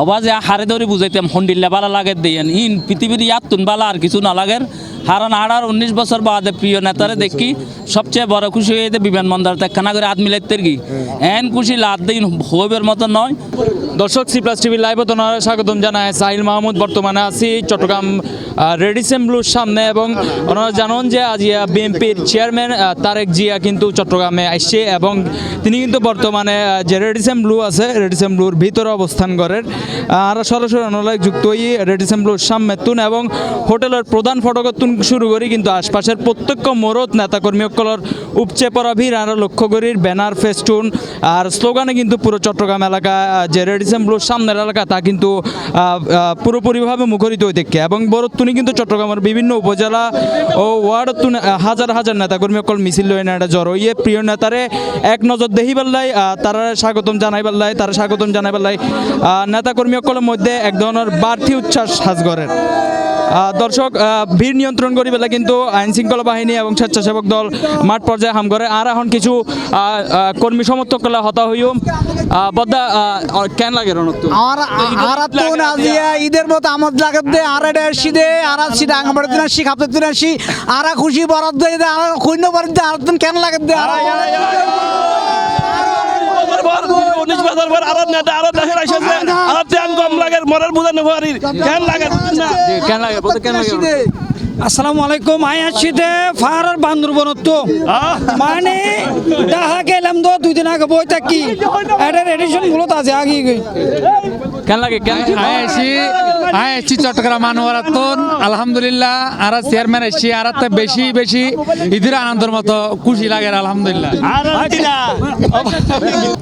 অবাজে হারে ধরে বুঝাইতাম হন্ডিল্লা বালা লাগে দেন ইন পৃথিবীর ইয়াতুন বালা আর কিছু না লাগের। কারণ 18-19 বছর বাদে প্রিয় নেতারে দেখি সবচেয়ে বড় খুশি হয়ে বিমানবন্দর একখানা করে হাত মিলাইতে কি এন খুশি লাভ দিন হইবের মতো নয়। দর্শক সি প্লাস টিভির লাইভ ওনারা স্বাগতম জানায়। সাহিল মাহমুদ বর্তমানে আছি চট্টগ্রাম রেডিসন ব্লুর সামনে এবং ওনারা জানান যে আজ বিএনপির চেয়ারম্যান তারেক জিয়া কিন্তু চট্টগ্রামে আসছে এবং তিনি কিন্তু বর্তমানে যে রেডিসন ব্লু আছে রেডিসন ব্লুর ভিতরে অবস্থান করেন। আর সরাসরি ওনারা যুক্ত হই রেডিসন ব্লুর সামনে তুন এবং হোটেলের প্রধান ফটকের তুন শুরু করি কিন্তু আশপাশের প্রত্যেক মোড়ত নেতাকর্মী সকলের উপচে পড়া ভিড় আর লক্ষ্য করি ব্যানার ফেস্টুন আর স্লোগানে কিন্তু পুরো চট্টগ্রাম এলাকা যে রেডিসন ব্লুর সামনের এলাকা তা কিন্তু পুরোপুরিভাবে মুখরিত হয়ে দেখে এবং বরতুনি কিন্তু চট্টগ্রামের বিভিন্ন উপজেলা ও ওয়ার্ড হাজার হাজার নেতাকর্মী সকল মিছিল লয়ে এটা জড়ো ইয়ে প্রিয় নেতারে এক নজর দেহি পাল্লাই তারা স্বাগতম জানাই পাল্লাই নেতাকর্মী সকলের মধ্যে এক ধরনের বাড়তি উচ্ছ্বাস সাজগরের। দর্শক ভিড় নিয়ন্ত্রণ করি বেলা কিন্তু আইন শৃঙ্খলা বাহিনী এবং স্বেচ্ছাসেবক দল মাঠ পর্যায়ে হাম করে আর এখন কিছু কর্মী সমর্থক হতা হইও বদ্দা কেন লাগে রণত্ব ঈদের মতো আমদ লাগে দে আর শীতে আর শীতে আঙাবাড়ি দিন আসি খাপতে দিন আসি আর খুশি বরাদ দে আর শূন্য বরাদ দে আর কেন লাগে দে আসসালামু আলাইকুম আয়াশিতে ফারার বান্দরবনত মানে তাহা গেলাম তো 2 দিন আগে বই থাকি এটা এডিশন মূলত আছে আগে কেন লাগে আইসি চট্টগ্রাম আনোয়ারাতন আলহামদুলিল্লাহ আর চেয়ারম্যান আইসি আর বেশি বেশি ঈদের আনন্দের মতো খুশি লাগে আলহামদুলিল্লাহ।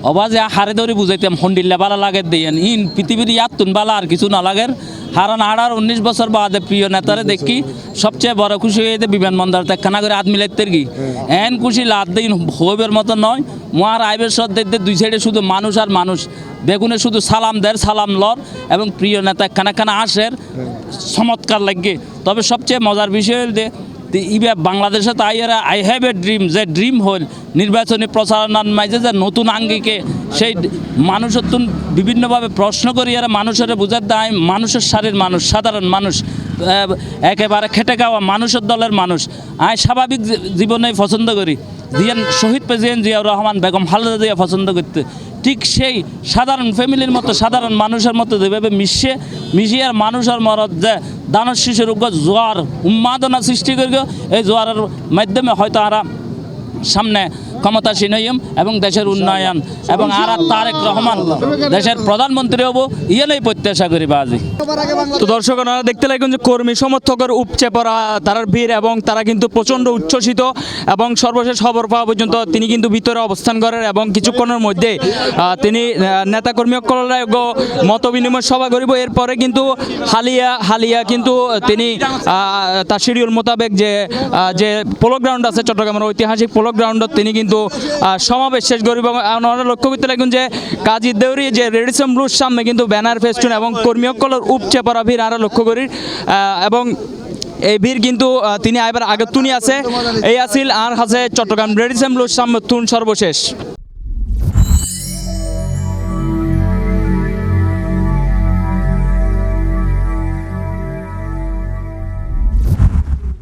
অবাজে হারে ধরে বুঝাইতাম হন্ডিল্লা বালা লাগে দেন ইন পৃথিবীর ইয়াতুন বালা আর কিছু না লাগের। কারণ 18-19 বছর বাদে প্রিয় নেতারে দেখি সবচেয়ে বড় খুশি হয়ে বিমানবন্দর একখানা করে হাত মিলাইতে কি এন খুশি লাভ দিন হইবের মতো নয়। মহার আইবের সদ্যে দুই সাইডে শুধু মানুষ আর মানুষ বেগুনে শুধু সালাম দেয় সালাম লর এবং প্রিয় নেতা একখানা আসের চমৎকার লাগে। তবে সবচেয়ে মজার বিষয় হল ইবে বাংলাদেশে তাই এরা আই হ্যাভ এ ড্রিম যে ড্রিম হল নির্বাচনী প্রচারণার মাঝে যে নতুন আঙ্গিকে সেই মানুষের বিভিন্নভাবে প্রশ্ন করি এরা মানুষের বোঝার দেয় মানুষের সারির মানুষ সাধারণ মানুষ একেবারে খেটে খাওয়া মানুষের দলের মানুষ আয় স্বাভাবিক জীবনে পছন্দ করি জিয়ান শহীদ প্রেসিডেন্ট জিয়াউর রহমান বেগম খালেদা জিয়া পছন্দ করতে ঠিক সেই সাধারণ ফ্যামিলির মতো সাধারণ মানুষের মতো যেভাবে মিশিয়ার মানুষের মরদ যে দানব শিশুর জোয়ার উন্মাদনা সৃষ্টি করি এই জোয়ারের মাধ্যমে হয়তো আরা সামনে ক্ষমতাসীন হইম এবং দেশের উন্নয়ন এবং আর তারেক রহমান দেশের প্রধানমন্ত্রী হব ইয়েই প্রত্যাশা করি বাজি। তো দর্শক ওনারা দেখতে লাগেন যে কর্মী সমর্থকের উপচে পড়া তারার ভিড় এবং তারা কিন্তু প্রচণ্ড উচ্ছ্বসিত এবং সর্বশেষ খবর পাওয়া পর্যন্ত তিনি কিন্তু ভিতরে অবস্থান করেন এবং কিছুক্ষণের মধ্যে তিনি নেতাকর্মী মত বিনিময় সভা করিব। এরপরে কিন্তু হালিয়া কিন্তু তিনি তার শিডিউল মোতাবেক যে পোলো গ্রাউন্ড আছে চট্টগ্রামের ঐতিহাসিক পোলো গ্রাউন্ডত তিনি কিন্তু সমাবেশ শেষ করিব। আমরা লক্ষ্য করতে লাগুন যে কাজী দেউরি যে রেডিসন ব্লুর সামনে কিন্তু ব্যানার ফেস্টুন এবং কর্মী সকলের উপচে পড়া ভিড় আমরা লক্ষ্য করি এবং এই ভিড় কিন্তু তিনি আবার আগে তুনি আছে এই আসিল আর আছে চট্টগ্রাম রেডিসন ব্লুর সামনে তুন সর্বশেষ।